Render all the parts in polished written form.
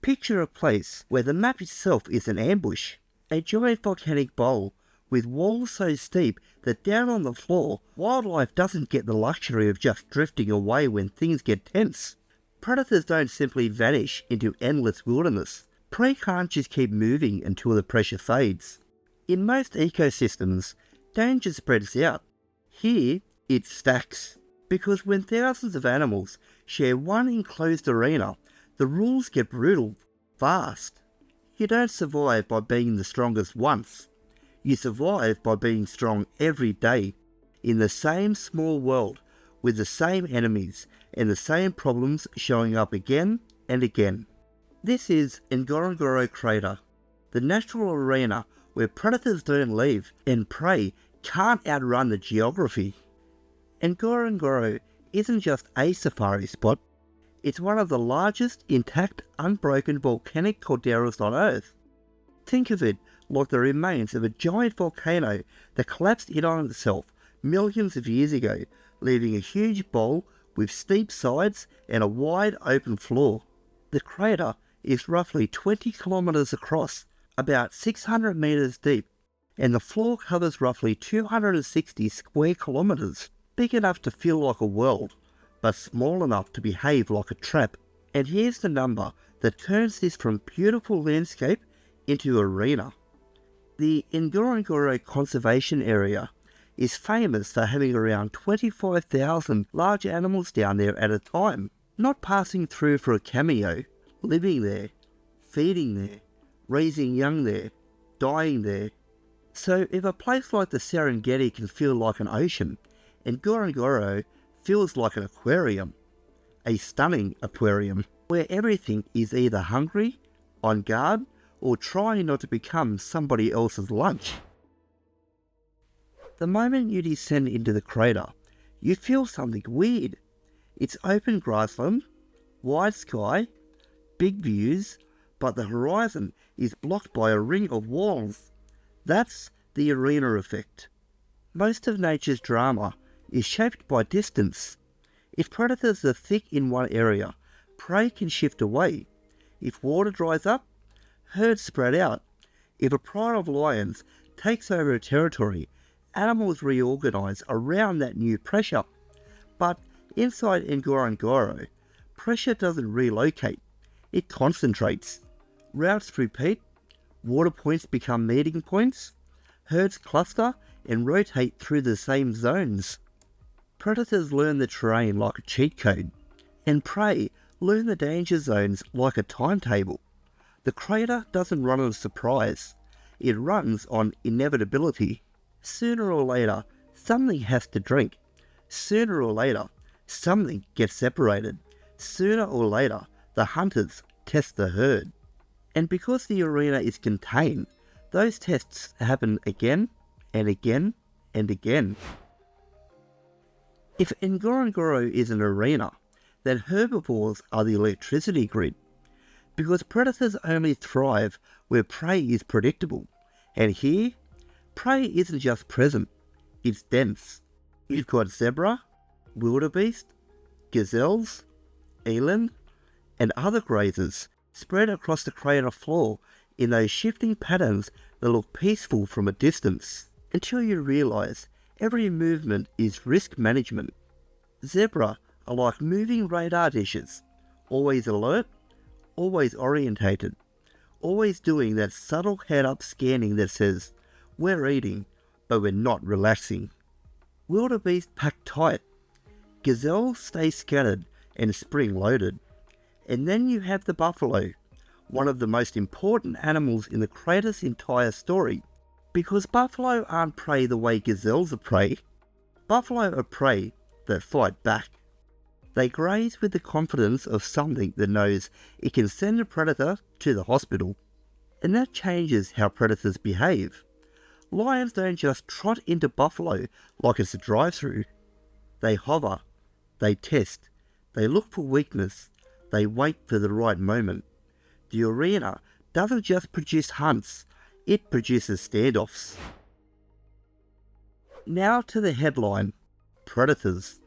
Picture a place where the map itself is an ambush, a giant volcanic bowl with walls so steep that down on the floor, wildlife doesn't get the luxury of just drifting away when things get tense. Predators don't simply vanish into endless wilderness. Prey can't just keep moving until the pressure fades. In most ecosystems, danger spreads out. Here, it stacks. Because when thousands of animals share one enclosed arena, the rules get brutal fast. You don't survive by being the strongest once. You survive by being strong every day, in the same small world, with the same enemies and the same problems showing up again and again. This is Ngorongoro Crater, the natural arena where predators don't leave and prey can't outrun the geography. Ngorongoro isn't just a safari spot, it's one of the largest intact unbroken volcanic calderas on Earth. Think of it like the remains of a giant volcano that collapsed in on itself millions of years ago, leaving a huge bowl with steep sides and a wide open floor. The crater is roughly 20 kilometers across, about 600 meters deep, and the floor covers roughly 260 square kilometers, big enough to feel like a world, but small enough to behave like a trap. And here's the number that turns this from beautiful landscape into arena. The Ngorongoro Conservation Area is famous for having around 25,000 large animals down there at a time, not passing through for a cameo, living there, feeding there, raising young there, dying there. So if a place like the Serengeti can feel like an ocean, Ngorongoro feels like an aquarium, a stunning aquarium, where everything is either hungry, on guard, or trying not to become somebody else's lunch. The moment you descend into the crater, you feel something weird. It's open grassland, wide sky, big views, but the horizon is blocked by a ring of walls. That's the arena effect. Most of nature's drama is shaped by distance. If predators are thick in one area, prey can shift away. If water dries up, herds spread out. If a pride of lions takes over a territory, animals reorganize around that new pressure. But inside Ngorongoro, pressure doesn't relocate, it concentrates. Routes repeat, water points become meeting points, herds cluster and rotate through the same zones. Predators learn the terrain like a cheat code, and prey learn the danger zones like a timetable. The crater doesn't run on surprise, it runs on inevitability. Sooner or later, something has to drink. Sooner or later, something gets separated. Sooner or later, the hunters test the herd. And because the arena is contained, those tests happen again and again and again. If Ngorongoro is an arena, then herbivores are the electricity grid. Because predators only thrive where prey is predictable. And here, prey isn't just present, it's dense. You've got zebra, wildebeest, gazelles, eland, and other grazers spread across the crater floor in those shifting patterns that look peaceful from a distance, until you realise every movement is risk management. Zebra are like moving radar dishes, always alert, always orientated, always doing that subtle head-up scanning that says, we're eating, but we're not relaxing. Wildebeest pack tight, gazelles stay scattered and spring-loaded. And then you have the buffalo, one of the most important animals in the crater's entire story. Because buffalo aren't prey the way gazelles are prey. Buffalo are prey that fight back. They graze with the confidence of something that knows it can send a predator to the hospital. And that changes how predators behave. Lions don't just trot into buffalo like it's a drive-through. They hover, they test, they look for weakness, they wait for the right moment. The arena doesn't just produce hunts, it produces standoffs. Now to the headline, predators.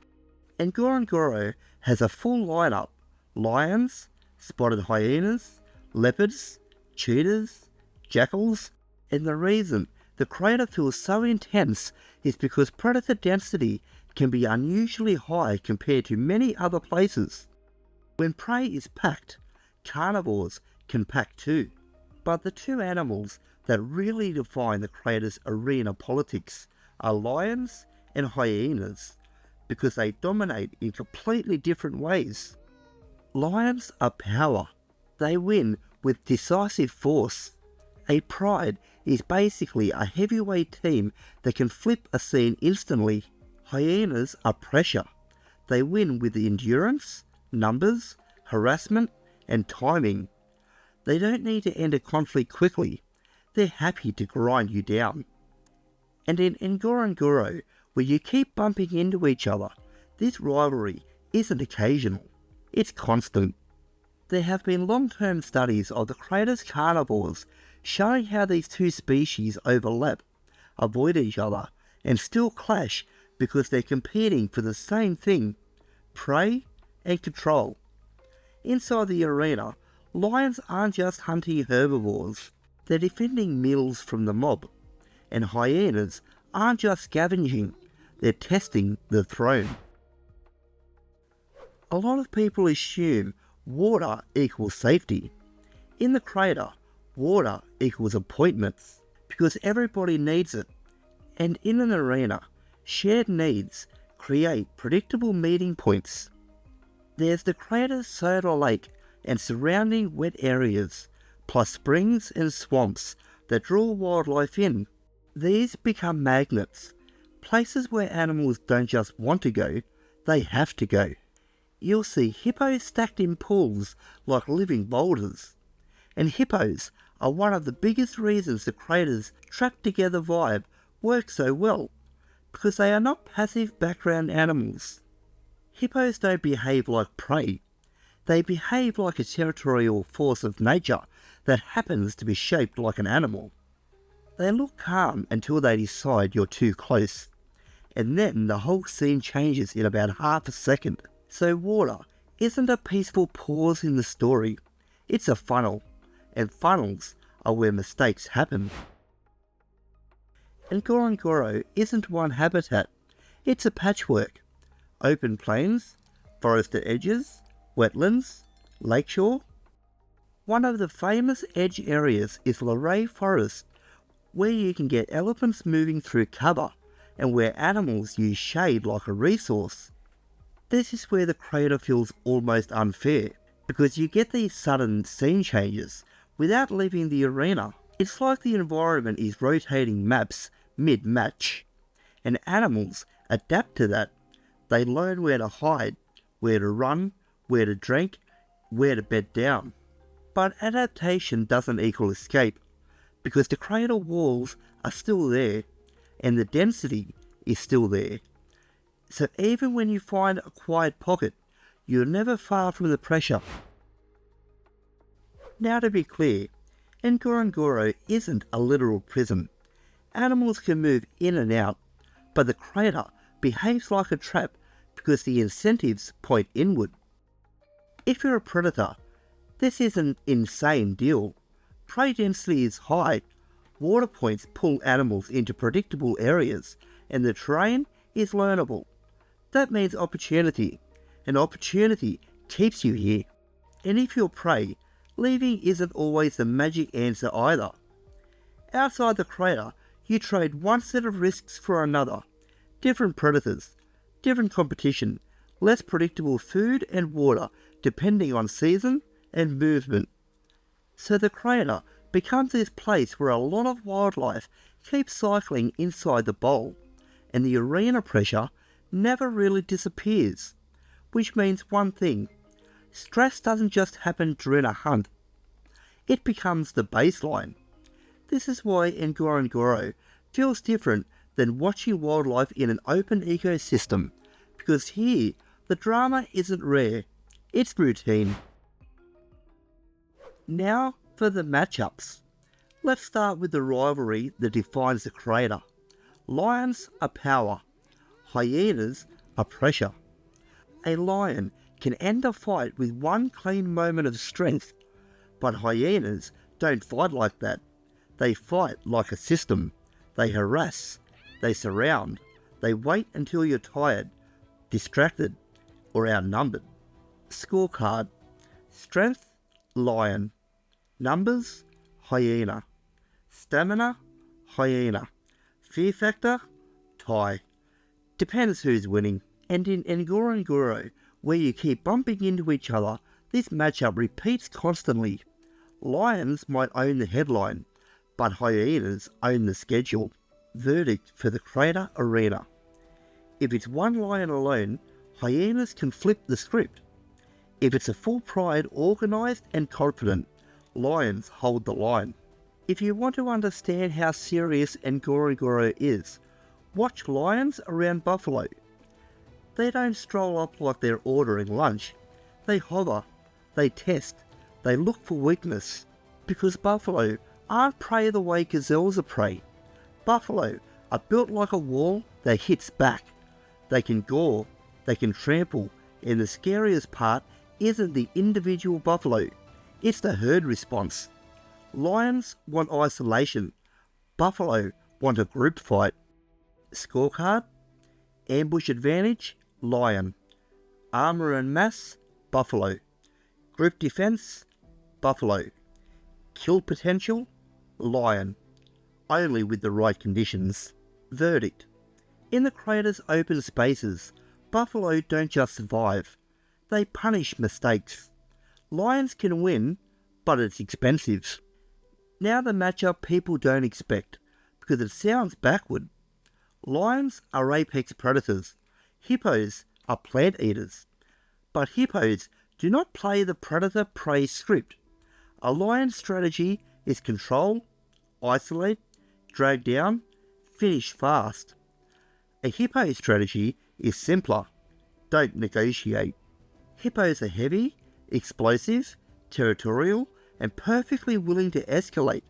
Ngorongoro has a full lineup: lions, spotted hyenas, leopards, cheetahs, jackals, and the reason the crater feels so intense is because predator density can be unusually high compared to many other places. When prey is packed, carnivores can pack too. But the two animals that really define the crater's arena politics are lions and hyenas, because they dominate in completely different ways. Lions are power. They win with decisive force. A pride is basically a heavyweight team that can flip a scene instantly. Hyenas are pressure. They win with endurance, numbers, harassment, and timing. They don't need to end a conflict quickly. They're happy to grind you down. And in Ngorongoro, where you keep bumping into each other, this rivalry isn't occasional. It's constant. There have been long-term studies of the crater's carnivores showing how these two species overlap, avoid each other, and still clash because they're competing for the same thing: prey and control. Inside the arena, lions aren't just hunting herbivores, they're defending meals from the mob. And hyenas aren't just scavenging, they're testing the throne. A lot of people assume water equals safety. In the crater, water equals appointments, because everybody needs it. And in an arena, shared needs create predictable meeting points. There's the crater's soda lake and surrounding wet areas, plus springs and swamps that draw wildlife in. These become magnets, places where animals don't just want to go, they have to go. You'll see hippos stacked in pools like living boulders. And hippos are one of the biggest reasons the crater's trapped together vibe works so well, because they are not passive background animals. Hippos don't behave like prey. They behave like a territorial force of nature that happens to be shaped like an animal. They look calm until they decide you're too close, and then the whole scene changes in about half a second. So water isn't a peaceful pause in the story, it's a funnel, and funnels are where mistakes happen. And Ngorongoro isn't one habitat, it's a patchwork. Open plains, forested edges, wetlands, lakeshore. One of the famous edge areas is Lerai forest, where you can get elephants moving through cover and where animals use shade like a resource. This is where the crater feels almost unfair, because you get these sudden scene changes without leaving the arena. It's like the environment is rotating maps mid-match, and animals adapt to that. They learn where to hide, where to run, where to drink, where to bed down. But adaptation doesn't equal escape, because the crater walls are still there, and the density is still there. So even when you find a quiet pocket, you're never far from the pressure. Now to be clear, Ngorongoro isn't a literal prison. Animals can move in and out, but the crater behaves like a trap because the incentives point inward. If you're a predator, this is an insane deal. Prey density is high, water points pull animals into predictable areas, and the terrain is learnable. That means opportunity, and opportunity keeps you here. And if you're prey, leaving isn't always the magic answer either. Outside the crater, you trade one set of risks for another. Different predators, different competition, less predictable food and water depending on season and movement. So the crater becomes this place where a lot of wildlife keeps cycling inside the bowl, and the arena pressure never really disappears, which means one thing: stress doesn't just happen during a hunt, it becomes the baseline. This is why Ngorongoro feels different than watching wildlife in an open ecosystem, because here the drama isn't rare, it's routine. Now for the matchups. Let's start with the rivalry that defines the crater. Lions are power, hyenas are pressure. A lion can end a fight with one clean moment of strength, But hyenas don't fight like that. They fight like a system. They harass, they surround, they wait until you're tired, distracted, or outnumbered. Scorecard: strength, lion; numbers, hyena; stamina, hyena; fear factor, tie. Depends who's winning. And in Ngorongoro, where you keep bumping into each other, this matchup repeats constantly. Lions might own the headline, but hyenas own the schedule. Verdict for the Crater Arena: if it's one lion alone, hyenas can flip the script. If it's a full pride, organised and confident, lions hold the line. If you want to understand how serious Ngorongoro is, watch lions around buffalo. They don't stroll up like they're ordering lunch. They hover, they test, they look for weakness. Because buffalo aren't prey the way gazelles are prey. Buffalo are built like a wall that hits back. They can gore, they can trample, and the scariest part isn't the individual buffalo, it's the herd response. Lions want isolation, buffalo want a group fight. Scorecard: ambush advantage, lion; armour and mass, buffalo; group defence, buffalo; kill potential, lion. Only with the right conditions. Verdict: in the crater's open spaces, buffalo don't just survive, they punish mistakes. Lions can win, but it's expensive. Now the matchup people don't expect, because it sounds backward. Lions are apex predators, hippos are plant eaters. But hippos do not play the predator-prey script. A lion's strategy is control, isolate, drag down, finish fast. A hippo strategy is simpler: don't negotiate. Hippos are heavy, explosive, territorial, and perfectly willing to escalate.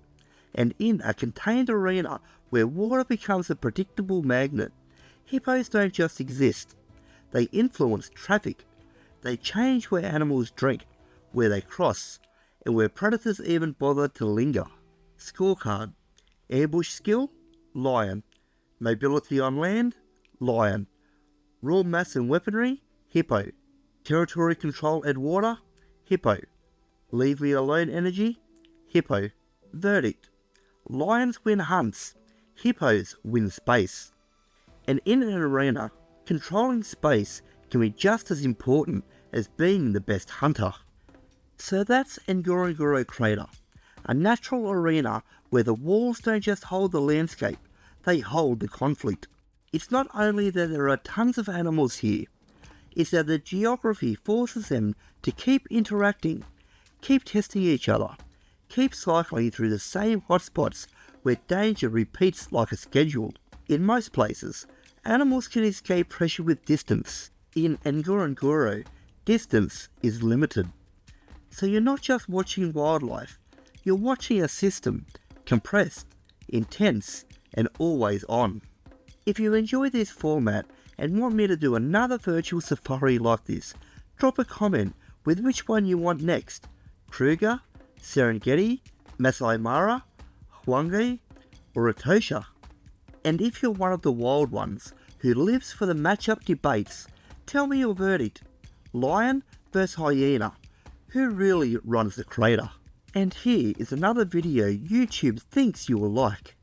And in a contained arena where water becomes a predictable magnet, hippos don't just exist. They influence traffic. They change where animals drink, where they cross, and where predators even bother to linger. Scorecard: ambush skill, lion; mobility on land, lion; raw mass and weaponry, hippo; territory control and water, hippo; leave me alone energy, hippo. Verdict: lions win hunts, hippos win space. And in an arena, controlling space can be just as important as being the best hunter. So that's Ngorongoro Crater, a natural arena where the walls don't just hold the landscape, they hold the conflict. It's not only that there are tons of animals here, it's that the geography forces them to keep interacting, keep testing each other, keep cycling through the same hotspots where danger repeats like a schedule. In most places, animals can escape pressure with distance. In Ngorongoro, distance is limited. So you're not just watching wildlife, you're watching a system, compressed, intense, and always on. If you enjoy this format and want me to do another virtual safari like this, drop a comment with which one you want next: Kruger, Serengeti, Masai Mara, Hwange, or Etosha. And if you're one of the wild ones who lives for the matchup debates, tell me your verdict: lion versus hyena. Who really runs the crater? And here is another video YouTube thinks you will like.